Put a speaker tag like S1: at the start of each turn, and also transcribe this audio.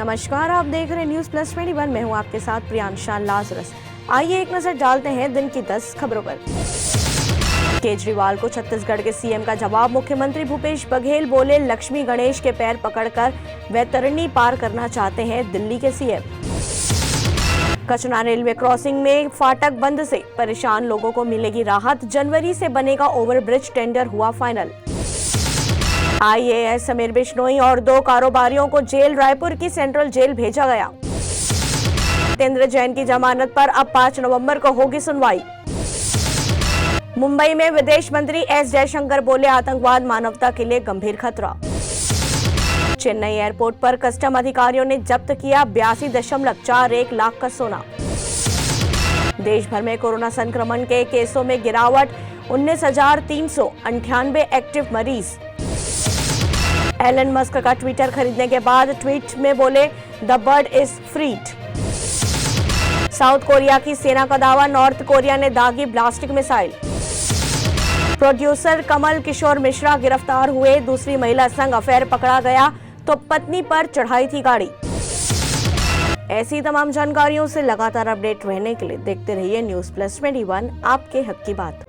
S1: नमस्कार, आप देख रहे हैं न्यूज प्लस 21। मैं हूं आपके साथ प्रियांशा लाजरस। आइए एक नजर डालते हैं दिन की 10 खबरों पर। केजरीवाल को छत्तीसगढ़ के सीएम का जवाब। मुख्यमंत्री भूपेश बघेल बोले, लक्ष्मी गणेश के पैर पकड़कर वैतरणी पार करना चाहते हैं दिल्ली के सीएम। कचना रेलवे क्रॉसिंग में फाटक बंद से परेशान लोगों को मिलेगी राहत। जनवरी से बनेगा ओवरब्रिज, टेंडर हुआ फाइनल। आईएएस समीर बिश्नोई और 2 कारोबारियों को जेल रायपुर की सेंट्रल जेल भेजा गया। जितेंद्र जैन की जमानत पर अब 5 नवंबर को होगी सुनवाई। मुंबई में विदेश मंत्री एस जयशंकर बोले, आतंकवाद मानवता के लिए गंभीर खतरा। चेन्नई एयरपोर्ट पर कस्टम अधिकारियों ने जब्त किया 82.41 लाख का सोना। देश भर में कोरोना संक्रमण के केसों में गिरावट, 19,398 एक्टिव मरीज। एलन मस्क का ट्विटर खरीदने के बाद ट्वीट में बोले, the bird is freed. South Korea की सेना का दावा, नॉर्थ कोरिया ने दागी ballistic missile. Producer Kamal Kishore Mishra गिरफ्तार हुए। दूसरी महिला संग अफेयर पकड़ा गया तो पत्नी पर चढ़ाई थी गाड़ी। ऐसी तमाम जानकारियों से लगातार अपडेट रहने के लिए देखते रहिए न्यूज प्लस 21, आपके हक की बात।